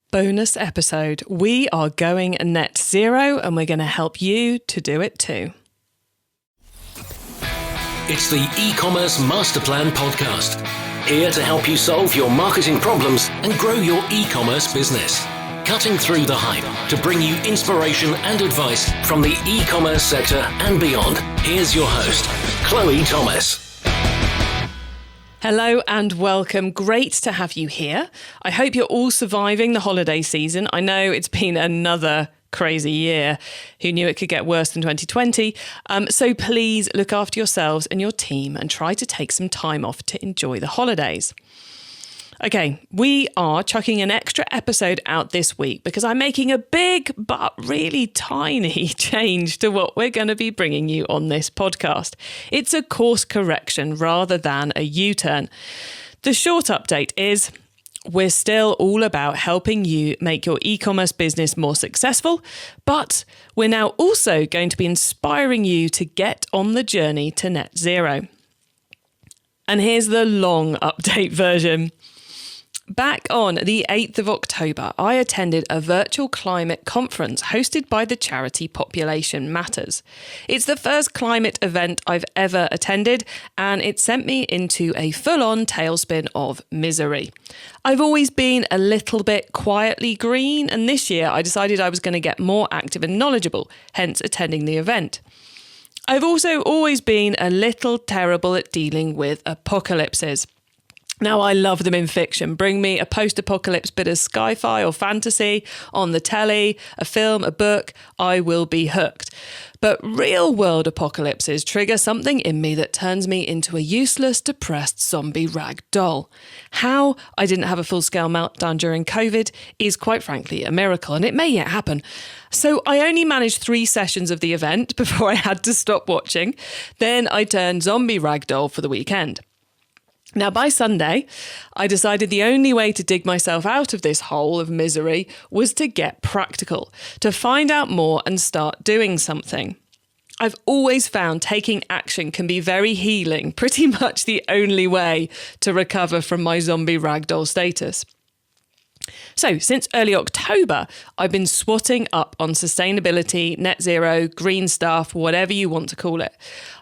Bonus episode. We are going net zero and we're going to help you to do it too. It's the eCommerce Master Plan podcast. Here to help you solve your marketing problems and grow your e-commerce business. Cutting through the hype to bring you inspiration and advice from the e-commerce sector and beyond. Here's your host, Chloe Thomas. Hello and welcome. Great to have you here. I hope you're all surviving the holiday season. I know it's been another crazy year. Who knew it could get worse than 2020? So please look after yourselves and your team and try to take some time off to enjoy the holidays. Okay, we are chucking an extra episode out this week because I'm making a big but really tiny change to what we're going to be bringing you on this podcast. It's a course correction rather than a U-turn. The short update is we're still all about helping you make your e-commerce business more successful, but we're now also going to be inspiring you to get on the journey to net zero. And here's the long update version. Back on the 8th of October, I attended a virtual climate conference hosted by the charity Population Matters. It's the first climate event I've ever attended, and it sent me into a full-on tailspin of misery. I've always been a little bit quietly green, and this year I decided I was going to get more active and knowledgeable, hence attending the event. I've also always been a little terrible at dealing with apocalypses. Now, I love them in fiction. Bring me a post-apocalypse bit of sci-fi or fantasy on the telly, a film, a book, I will be hooked. But real-world apocalypses trigger something in me that turns me into a useless, depressed zombie rag doll. How I didn't have a full-scale meltdown during COVID is quite frankly a miracle, and it may yet happen. So I only managed 3 sessions of the event before I had to stop watching. Then I turned zombie rag doll for the weekend. Now, by Sunday, I decided the only way to dig myself out of this hole of misery was to get practical, to find out more and start doing something. I've always found taking action can be very healing, pretty much the only way to recover from my zombie ragdoll status. So, since early October, I've been swatting up on sustainability, net zero, green stuff, whatever you want to call it.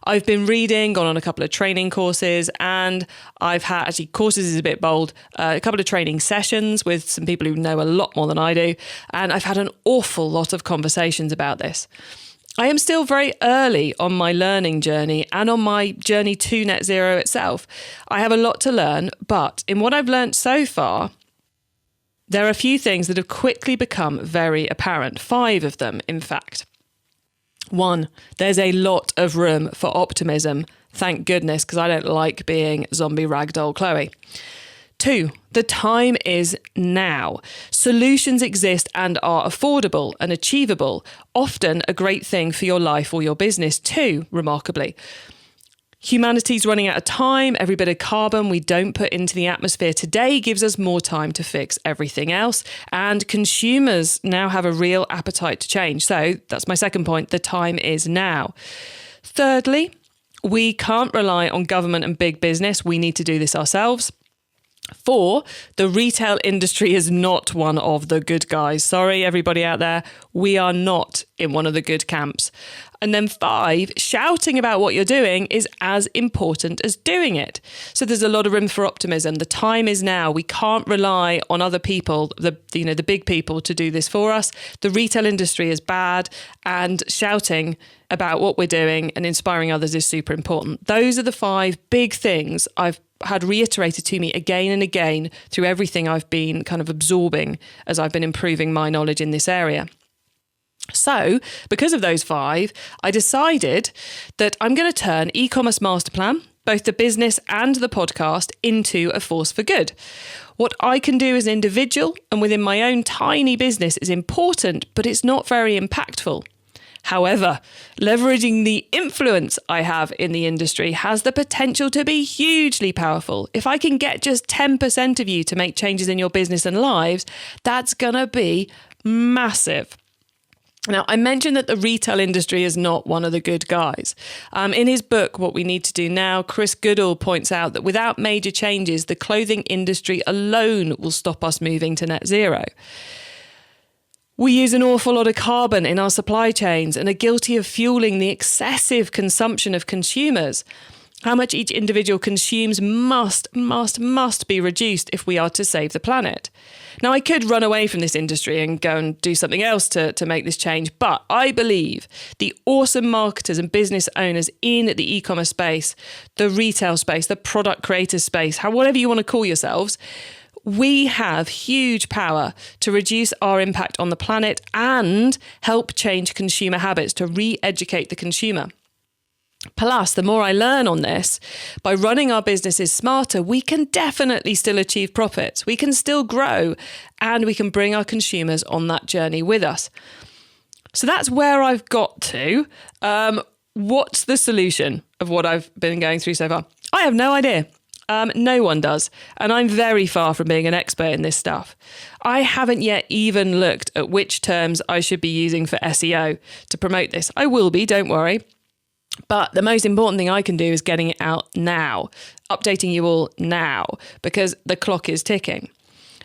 I've been reading, gone on a couple of training courses, and I've had, actually courses is a bit bold, a couple of training sessions with some people who know a lot more than I do, and I've had an awful lot of conversations about this. I am still very early on my learning journey and on my journey to net zero itself. I have a lot to learn, but in what I've learned so far, there are a few things that have quickly become very apparent. 5 of them, in fact. 1, there's a lot of room for optimism. Thank goodness, because I don't like being zombie ragdoll Chloe. 2, the time is now. Solutions exist and are affordable and achievable. Often a great thing for your life or your business too, remarkably. Humanity's running out of time. Every bit of carbon we don't put into the atmosphere today gives us more time to fix everything else. And consumers now have a real appetite to change. So that's my second point. The time is now. Thirdly, we can't rely on government and big business. We need to do this ourselves. 4, the retail industry is not one of the good guys. Sorry, everybody out there. We are not in one of the good camps. And then 5, shouting about what you're doing is as important as doing it. So there's a lot of room for optimism. The time is now. We can't rely on other people, the big people, to do this for us. The retail industry is bad, and shouting about what we're doing and inspiring others is super important. Those are the 5 big things I've had reiterated to me again and again through everything I've been kind of absorbing as I've been improving my knowledge in this area. So, because of those 5, I decided that I'm going to turn eCommerce Master Plan, both the business and the podcast, into a force for good. What I can do as an individual and within my own tiny business is important, but it's not very impactful. However, leveraging the influence I have in the industry has the potential to be hugely powerful. If I can get just 10% of you to make changes in your business and lives, that's going to be massive. Now, I mentioned that the retail industry is not one of the good guys. In his book, What We Need to Do Now, Chris Goodall points out that without major changes, the clothing industry alone will stop us moving to net zero. We use an awful lot of carbon in our supply chains and are guilty of fueling the excessive consumption of consumers. How much each individual consumes must be reduced if we are to save the planet. Now, I could run away from this industry and go and do something else to make this change, but I believe the awesome marketers and business owners in the e-commerce space, the retail space, the product creator space, whatever you want to call yourselves, we have huge power to reduce our impact on the planet and help change consumer habits, to re-educate the consumer. Plus, the more I learn on this, by running our businesses smarter, we can definitely still achieve profits. We can still grow and we can bring our consumers on that journey with us. So that's where I've got to. What's the solution of what I've been going through so far? I have no idea. No one does. And I'm very far from being an expert in this stuff. I haven't yet even looked at which terms I should be using for SEO to promote this. I will be, don't worry. But the most important thing I can do is getting it out now, updating you all now, because the clock is ticking.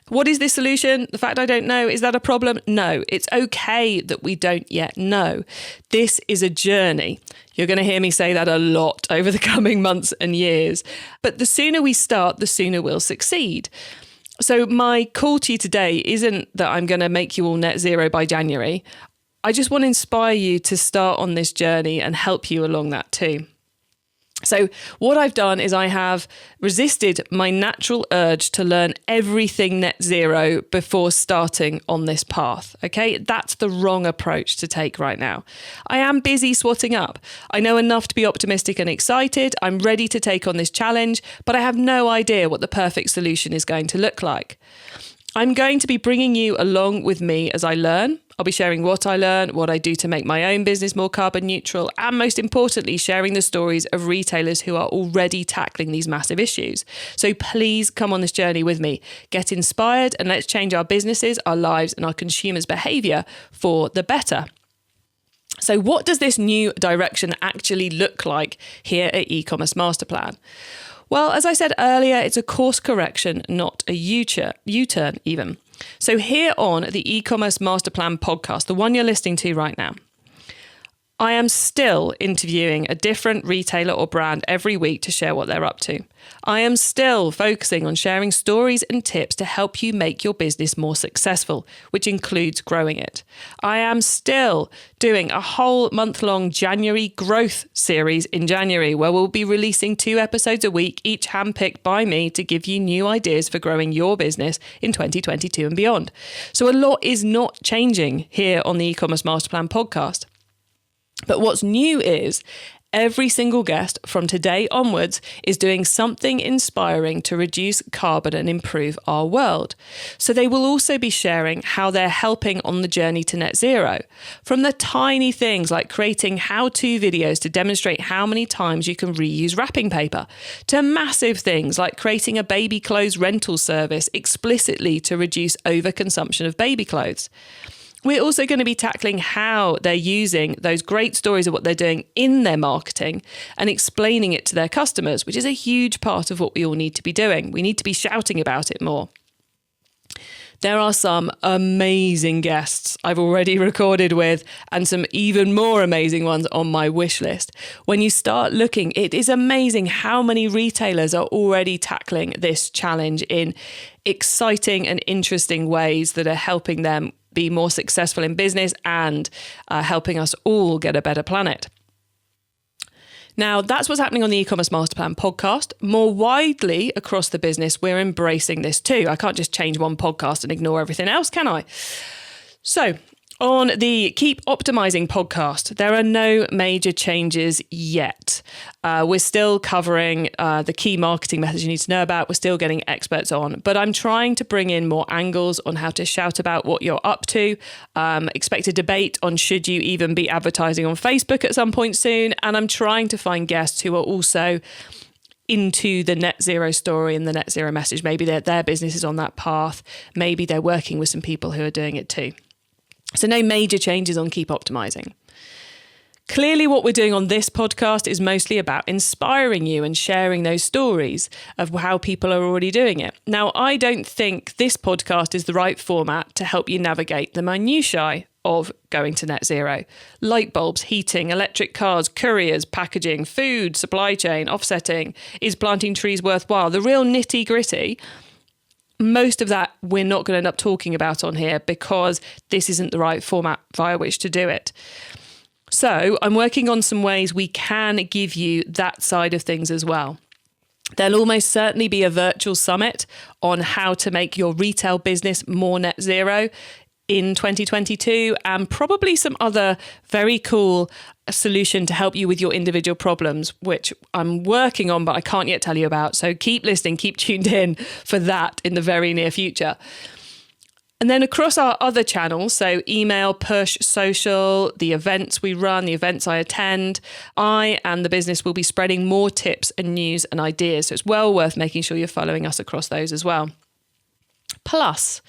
What is this solution? The fact I don't know, is that a problem? No, it's okay that we don't yet know. This is a journey. You're going to hear me say that a lot over the coming months and years. But the sooner we start, the sooner we'll succeed. So my call to you today isn't that I'm going to make you all net zero by January. I just want to inspire you to start on this journey and help you along that too. So what I've done is I have resisted my natural urge to learn everything net zero before starting on this path. Okay, that's the wrong approach to take right now. I am busy swatting up. I know enough to be optimistic and excited. I'm ready to take on this challenge, but I have no idea what the perfect solution is going to look like. I'm going to be bringing you along with me as I learn. I'll be sharing what I learn, what I do to make my own business more carbon neutral, and most importantly, sharing the stories of retailers who are already tackling these massive issues. So please come on this journey with me. Get inspired and let's change our businesses, our lives, and our consumers' behavior for the better. So what does this new direction actually look like here at eCommerce Master Plan? Well, as I said earlier, it's a course correction, not a U-turn even. So here on the eCommerce Master Plan podcast, the one you're listening to right now, I am still interviewing a different retailer or brand every week to share what they're up to. I am still focusing on sharing stories and tips to help you make your business more successful, which includes growing it. I am still doing a whole month-long January growth series in January, where we'll be releasing 2 episodes a week, each handpicked by me to give you new ideas for growing your business in 2022 and beyond. So a lot is not changing here on the eCommerce Master Plan podcast. But what's new is every single guest from today onwards is doing something inspiring to reduce carbon and improve our world. So they will also be sharing how they're helping on the journey to net zero. From the tiny things like creating how-to videos to demonstrate how many times you can reuse wrapping paper, to massive things like creating a baby clothes rental service explicitly to reduce overconsumption of baby clothes. We're also going to be tackling how they're using those great stories of what they're doing in their marketing and explaining it to their customers, which is a huge part of what we all need to be doing. We need to be shouting about it more. There are some amazing guests I've already recorded with and some even more amazing ones on my wish list. When you start looking, it is amazing how many retailers are already tackling this challenge in exciting and interesting ways that are helping them be more successful in business and helping us all get a better planet. Now, that's what's happening on the eCommerce Master Plan podcast. More widely across the business, we're embracing this too. I can't just change one podcast and ignore everything else, can I? So, on the Keep Optimizing podcast, there are no major changes yet. We're still covering the key marketing methods you need to know about. We're still getting experts on, but I'm trying to bring in more angles on how to shout about what you're up to. Expect a debate on should you even be advertising on Facebook at some point soon. And I'm trying to find guests who are also into the net zero story and the net zero message. Maybe their business is on that path. Maybe they're working with some people who are doing it too. So no major changes on Keep Optimizing. Clearly, what we're doing on this podcast is mostly about inspiring you and sharing those stories of how people are already doing it. Now, I don't think this podcast is the right format to help you navigate the minutiae of going to net zero. Light bulbs, heating, electric cars, couriers, packaging, food, supply chain, offsetting. Is planting trees worthwhile? The real nitty gritty. Most of that we're not going to end up talking about on here because this isn't the right format via which to do it. So I'm working on some ways we can give you that side of things as well. There'll almost certainly be a virtual summit on how to make your retail business more net zero in 2022, and probably some other very cool solution to help you with your individual problems, which I'm working on, but I can't yet tell you about. So keep listening, keep tuned in for that in the very near future. And then across our other channels, so email, push, social, the events we run, the events I attend, I and the business will be spreading more tips and news and ideas. So it's well worth making sure you're following us across those as well. Plus,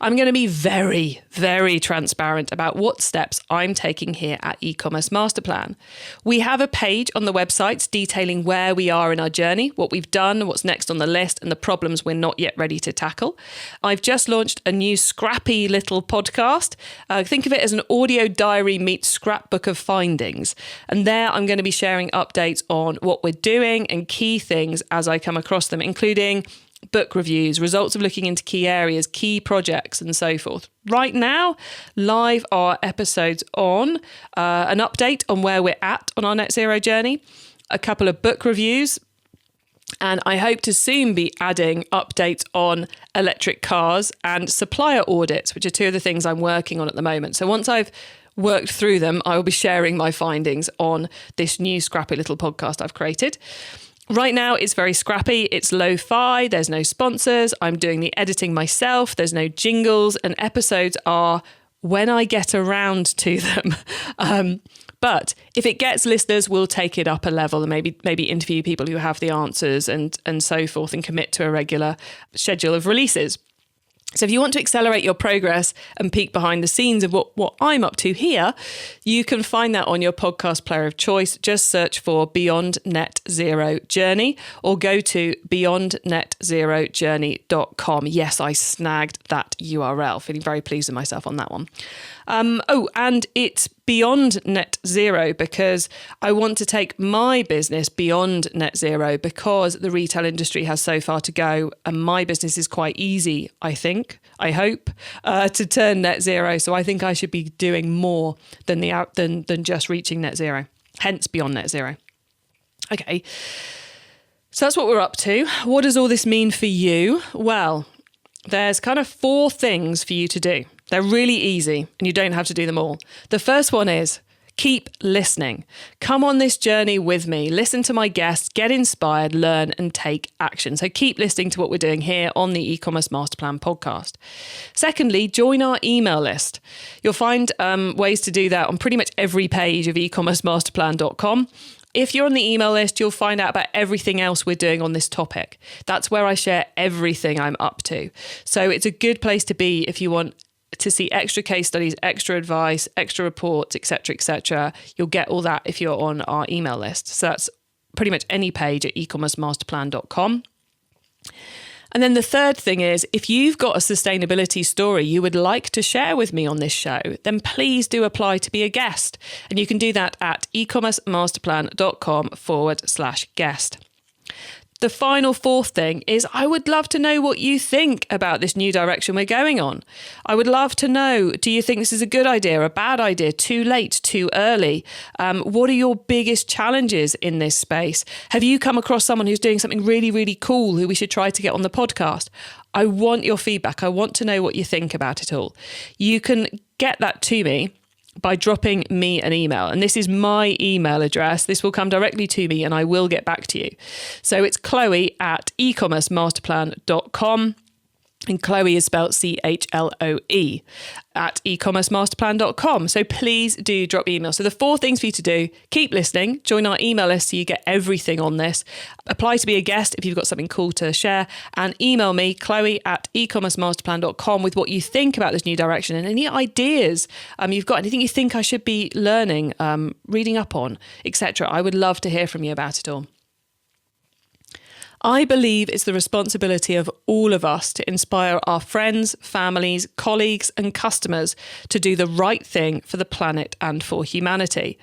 I'm going to be very, very transparent about what steps I'm taking here at eCommerce Masterplan. We have a page on the website detailing where we are in our journey, what we've done, what's next on the list, and the problems we're not yet ready to tackle. I've just launched a new scrappy little podcast. Think of it as an audio diary meets scrapbook of findings. And there I'm going to be sharing updates on what we're doing and key things as I come across them, including book reviews, results of looking into key areas, key projects, and so forth. Right now, live are episodes on an update on where we're at on our net zero journey, a couple of book reviews, and I hope to soon be adding updates on electric cars and supplier audits, which are two of the things I'm working on at the moment. So once I've worked through them, I will be sharing my findings on this new scrappy little podcast I've created. Right now, it's very scrappy. It's lo-fi. There's no sponsors. I'm doing the editing myself. There's no jingles, and episodes are when I get around to them. But if it gets listeners, we'll take it up a level and maybe interview people who have the answers and so forth, and commit to a regular schedule of releases. So if you want to accelerate your progress and peek behind the scenes of what I'm up to here, you can find that on your podcast player of choice. Just search for Beyond Net Zero Journey or go to beyondnetzerojourney.com. Yes, I snagged that URL. Feeling very pleased with myself on that one. And it's beyond net zero because I want to take my business beyond net zero because the retail industry has so far to go, and my business is quite easy, I hope, to turn net zero. So I think I should be doing more than just reaching net zero, hence beyond net zero. Okay, so that's what we're up to. What does all this mean for you? Well, there's kind of 4 things for you to do. They're really easy and you don't have to do them all. The first one is keep listening. Come on this journey with me. Listen to my guests, get inspired, learn and take action. So keep listening to what we're doing here on the eCommerce Masterplan podcast. Secondly, join our email list. You'll find ways to do that on pretty much every page of ecommercemasterplan.com. If you're on the email list, you'll find out about everything else we're doing on this topic. That's where I share everything I'm up to. So it's a good place to be if you want to see extra case studies, extra advice, extra reports, etc., etc. You'll get all that if you're on our email list. So that's pretty much any page at ecommercemasterplan.com. And then the third thing is, if you've got a sustainability story you would like to share with me on this show, then please do apply to be a guest. And you can do that at ecommercemasterplan.com/guest. The final 4th thing is I would love to know what you think about this new direction we're going on. I would love to know, do you think this is a good idea, a bad idea, too late, too early? What are your biggest challenges in this space? Have you come across someone who's doing something really, really cool who we should try to get on the podcast? I want your feedback. I want to know what you think about it all. You can get that to me by dropping me an email. And this is my email address. This will come directly to me and I will get back to you. So it's Chloe at ecommercemasterplan.com. And Chloe is spelled CHLOE at eCommerceMasterplan.com. So please do drop me email. So the 4 things for you to do: keep listening, join our email list so you get everything on this, apply to be a guest if you've got something cool to share, and email me, Chloe at eCommerceMasterplan.com, with what you think about this new direction and any ideas you've got, anything you think I should be learning, reading up on, etc. I would love to hear from you about it all. I believe it's the responsibility of all of us to inspire our friends, families, colleagues, and customers to do the right thing for the planet and for humanity.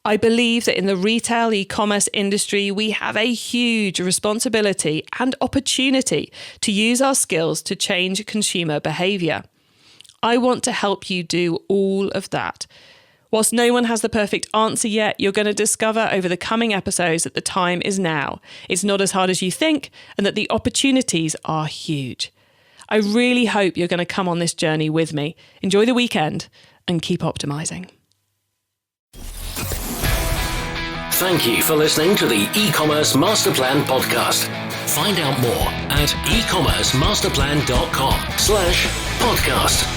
I believe that in the retail e-commerce industry, we have a huge responsibility and opportunity to use our skills to change consumer behaviour. I want to help you do all of that. Whilst no one has the perfect answer yet, you're going to discover over the coming episodes that the time is now. It's not as hard as you think, and that the opportunities are huge. I really hope you're going to come on this journey with me. Enjoy the weekend and keep optimizing. Thank you for listening to the eCommerce Masterplan podcast. Find out more at ecommercemasterplan.com/podcast.